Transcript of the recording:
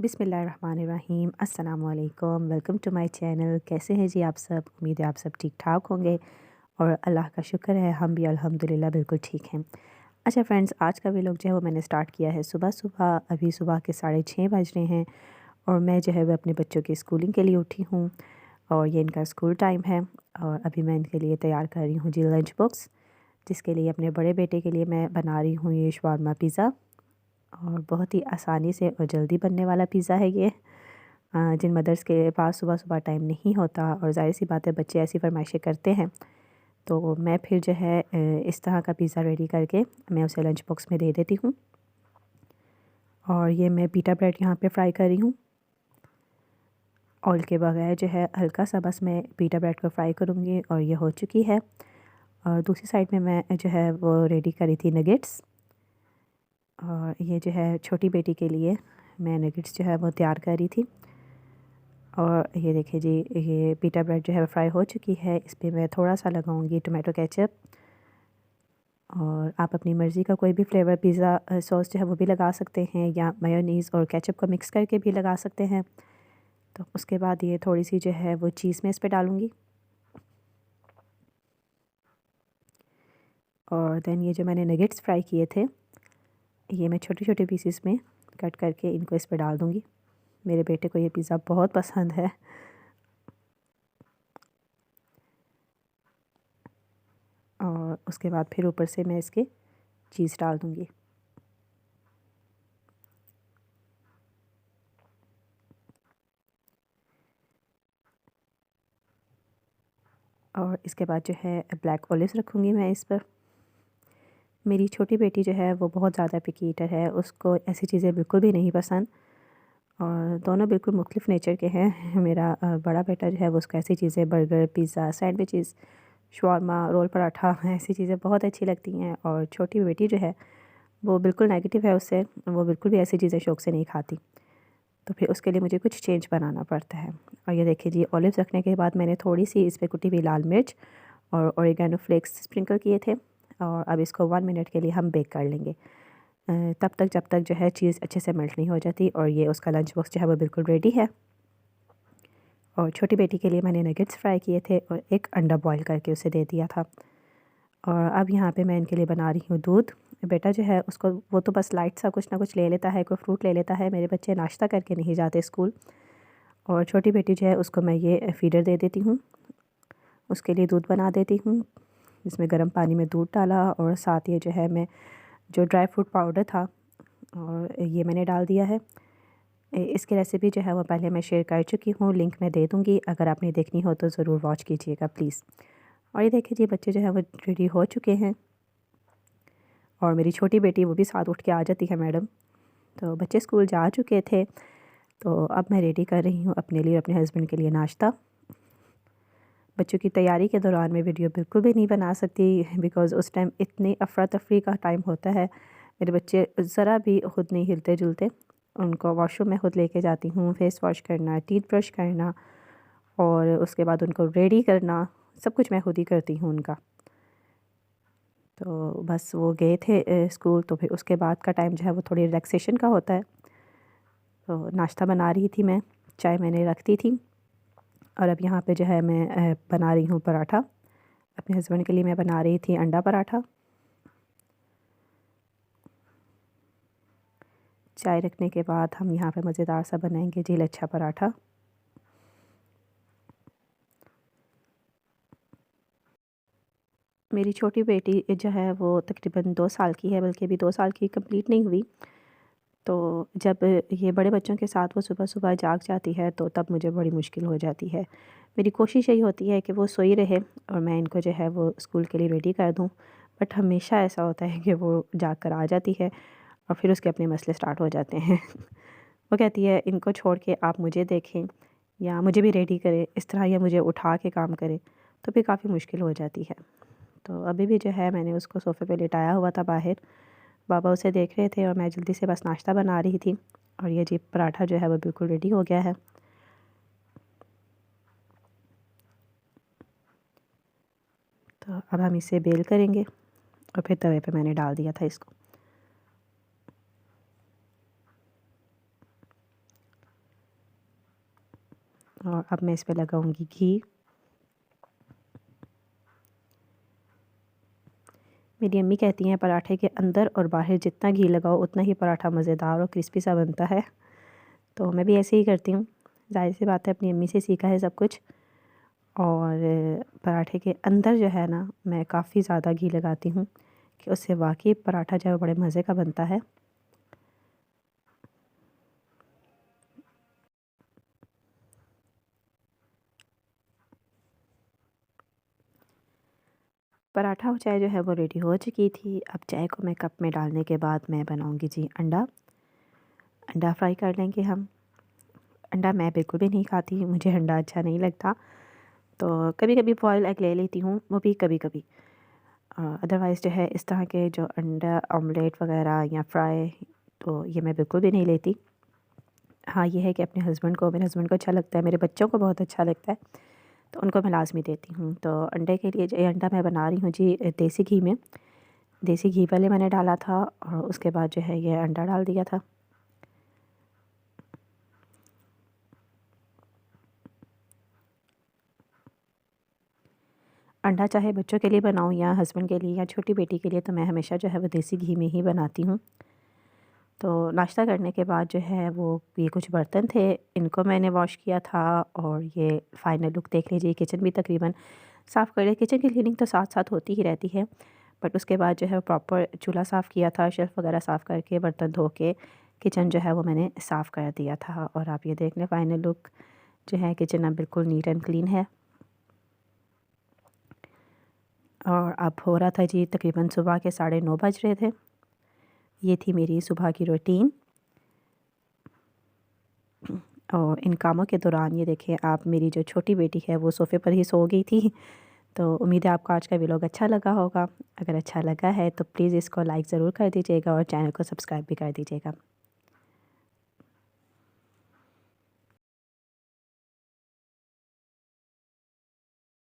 बिस्मिल्लाहिर्रहमानिर्रहीम अस्सलाम वालेकुम। Welcome to my channel. कैसे हैं जी आप सब? उम्मीद है आप सब ठीक ठाक होंगे और अल्लाह का शुक्र है हम भी अल्हम्दुलिल्लाह बिल्कुल ठीक हैं। अच्छा फ्रेंड्स, आज का व्लॉग जो है वो मैंने स्टार्ट किया है सुबह-सुबह। अभी सुबह के 6:30 बज रहे हैं और मैं जो है वो अपने बच्चों की स्कूलिंग के लिए उठी हूँ और ये इनका स्कूल टाइम है और अभी मैं इनके लिए तैयार कर रही हूँ जी लंच बॉक्स, जिसके लिए अपने बड़े बेटे के लिए मैं बना रही हूँ ये शवारमा पिज़्ज़ा। और बहुत ही आसानी से और जल्दी बनने वाला पिज़्ज़ा है ये। जिन मदर्स के पास सुबह-सुबह टाइम नहीं होता और ज़ाहिर-सी बात है बच्चे ऐसी फ़रमाइशें करते हैं, तो मैं फिर जो है इस तरह का पिज़्ज़ा रेडी करके मैं उसे लंच बॉक्स में दे देती हूँ। और ये मैं पिटा ब्रेड यहाँ पे फ्राई कर रही हूँ। ऑयल के बगैर जो है हल्का-सा बस मैं पिटा ब्रेड को फ्राई करूँगी और ये हो चुकी है। और दूसरी साइड में मैं जो है वो रेडी करी थी नगेट्स। और ये जो है छोटी बेटी के लिए मैं नगेट्स जो है वो तैयार कर रही थी। और ये देखिए जी, ये पिटा ब्रेड जो है फ्राई हो चुकी है। इस पे मैं थोड़ा-सा लगाऊंगी टोमेटो केचप और आप अपनी मर्ज़ी का कोई भी फ्लेवर पिज़्ज़ा सॉस जो है वो भी लगा सकते हैं या मेयोनीज़ और केचप को मिक्स करके भी लगा सकते हैं। तो उसके बाद ये थोड़ी-सी जो है वो चीज़ मैं इस पे डालूँगी। और देन ये जो मैंने नगेट्स फ्राई किए थे, ये मैं छोटे-छोटे पीसेस में कट करके इनको इस पे डाल दूँगी। मेरे बेटे को ये पिज़्ज़ा बहुत पसंद है। और उसके बाद फिर ऊपर से मैं इसके चीज़ डाल दूँगी। और इसके बाद जो है ब्लैक ओलिव्स रखूँगी मैं इस पर। मेरी छोटी बेटी जो है वो बहुत ज़्यादा पिकी ईटर है, उसको ऐसी चीज़ें बिल्कुल भी नहीं पसंद और दोनों बिल्कुल मुख्तलिफ नेचर के हैं। मेरा बड़ा बेटा जो है वो उसको ऐसी चीज़ें burger, pizza, sandwiches, shawarma, role paratha ऐसी चीज़ें बहुत अच्छी लगती हैं। और छोटी बेटी जो है वो बिल्कुल नेगेटिव है उससे, वो बिल्कुल भी ऐसी चीज़ें शौक़ से नहीं खाती। तो फिर उसके लिए मुझे कुछ चेंज बनाना पड़ता है। और ये देखिए जी, ऑलिव्स रखने के बाद मैंने थोड़ी-सी इस पे कुटी हुई लाल मिर्च और ओरिगैनो फ्लेक्स स्प्रिंकल किए थे। और अब इसको 1 मिनट के लिए हम बेक कर लेंगे। तब तक जब तक जो है चीज़ अच्छे से मेल्ट नहीं हो जाती। और ये उसका लंच बॉक्स जो है वो बिल्कुल रेडी है। और छोटी बेटी के लिए मैंने नगेट्स फ्राई किए थे और एक अंडा बॉयल करके उसे दे दिया था। और अब यहाँ पे मैं इनके लिए बना रही हूँ दूध। बेटा जो है उसको वो तो बस लाइट सा कुछ ना कुछ ले लेता है, कोई फ्रूट ले लेता है। मेरे बच्चे नाश्ता करके नहीं जाते स्कूल। और छोटी बेटी जो है उसको मैं ये फ़ीडर दे देती हूँ। उसके लिए दूध बना देती हूँ, जिसमें गर्म पानी में दूध डाला और साथ ये जो है मैं जो ड्राई फ्रूट पाउडर था और ये मैंने डाल दिया है। इसकी रेसिपी जो है वो पहले मैं शेयर कर चुकी हूँ, लिंक मैं दे दूँगी। अगर आपने देखनी हो तो ज़रूर वॉच कीजिएगा प्लीज़। और ये देखिए जी, बच्चे जो है वो रेडी हो चुके हैं। और मेरी छोटी बेटी वो भी साथ उठ के आ जाती है मैडम। तो बच्चे स्कूल जा चुके थे, तो अब मैं रेडी कर रही हूँ अपने लिए और अपने हस्बैंड के लिए नाश्ता। बच्चों की तैयारी के दौरान मैं वीडियो बिल्कुल भी नहीं बना सकती, बिकॉज़ उस टाइम इतनी अफरा-तफरी का टाइम होता है। मेरे बच्चे ज़रा भी खुद नहीं हिलते-जुलते। उनको वॉशरूम में खुद लेके जाती हूँ, फेस वॉश करना, टीथ ब्रश करना और उसके बाद उनको रेडी करना, सब कुछ मैं खुद ही करती हूँ उनका। तो बस वो गए थे स्कूल, तो फिर उसके बाद का टाइम जो है वो थोड़ी रिलैक्सेशन का होता है। तो नाश्ता बना रही थी मैं, चाय मैंने रख दी थी। और अब यहाँ पे जो है मैं बना रही हूँ पराठा। अपने हस्बैंड के लिए मैं बना रही थी अंडा पराठा। चाय रखने के बाद हम यहाँ पे मज़ेदार सा बनाएंगे जी लच्छा पराठा। मेरी छोटी बेटी जो है वो तकरीबन 2 साल की है, बल्कि अभी 2 साल की कंप्लीट नहीं हुई। तो जब ये बड़े बच्चों के साथ वो सुबह-सुबह जाग जाती है तो तब मुझे बड़ी मुश्किल हो जाती है। मेरी कोशिश यही होती है कि वो सोई रहे और मैं इनको जो है वो स्कूल के लिए रेडी कर दूँ। बट हमेशा ऐसा होता है कि वो जाग कर आ जाती है और फिर उसके अपने मसले स्टार्ट हो जाते हैं। वो कहती है इनको छोड़ के आप मुझे देखें या मुझे भी रेडी करें इस तरह, या मुझे उठा के काम करें, तो फिर काफ़ी मुश्किल हो जाती है। तो अभी भी जो है मैंने उसको सोफ़े पे लिटाया हुआ था बाहर। बाबा उसे देख रहे थे और मैं जल्दी से बस नाश्ता बना रही थी। और ये जी पराठा जो है वो बिल्कुल रेडी हो गया है। तो अब हम इसे बेल करेंगे और फिर तवे पे मैंने डाल दिया था इसको। और अब मैं इस पे लगाऊंगी घी। मेरी अम्मी कहती हैं पराठे के अंदर और बाहर जितना घी लगाओ उतना ही पराठा मज़ेदार और क्रिस्पी सा बनता है। तो मैं भी ऐसे ही करती हूँ, ज़ाहिर सी बात है अपनी अम्मी से सीखा है सब कुछ। और पराठे के अंदर जो है ना, मैं काफ़ी ज़्यादा घी लगाती हूँ कि उससे वाकई पराठा जो है बड़े मज़े का बनता है। पराठा और चाय जो है वो रेडी हो चुकी थी। अब चाय को मैं कप में डालने के बाद मैं बनाऊंगी जी अंडा। अंडा फ्राई कर लेंगे हम। अंडा मैं बिल्कुल भी नहीं खाती, मुझे अंडा अच्छा नहीं लगता। तो कभी कभी बॉयल एग ले लेती हूँ, वो भी कभी कभी। अदरवाइज़ जो है इस तरह के जो अंडा ऑमलेट वगैरह या फ्राई, तो ये मैं बिल्कुल भी नहीं लेती। हाँ, ये है कि अपने हस्बैंड को, मेरे हस्बैंड को अच्छा लगता है, मेरे बच्चों को बहुत अच्छा लगता है, तो उनको मैं लाज़मी देती हूँ। तो अंडे के लिए ये अंडा मैं बना रही हूँ जी देसी घी में। देसी घी पहले मैंने डाला था और उसके बाद जो है ये अंडा डाल दिया था। अंडा चाहे बच्चों के लिए बनाऊँ या हस्बैंड के लिए या छोटी बेटी के लिए, तो मैं हमेशा जो है वो देसी घी में ही बनाती हूँ। तो नाश्ता करने के बाद जो है वो ये कुछ बर्तन थे, इनको मैंने वॉश किया था। और ये फाइनल लुक देख लीजिए, किचन भी तकरीबन साफ़ कर लिया। किचन की क्लीनिंग तो साथ साथ होती ही रहती है, बट उसके बाद जो है प्रॉपर चूल्हा साफ़ किया था, शेल्फ़ वगैरह साफ़ करके बर्तन धो के किचन जो है वो मैंने साफ़ कर दिया था। और आप ये देख लें फाइनल लुक जो है, किचन अब बिल्कुल नीट एंड क्लीन है। और अब हो रहा था जी तकरीबन सुबह के 9:30 बज रहे थे। ये थी मेरी सुबह की रूटीन। और इन कामों के दौरान ये देखें आप, मेरी जो छोटी बेटी है वो सोफ़े पर ही सो गई थी। तो उम्मीद है आपको आज का व्लॉग अच्छा लगा होगा। अगर अच्छा लगा है तो प्लीज़ इसको लाइक ज़रूर कर दीजिएगा और चैनल को सब्सक्राइब भी कर दीजिएगा।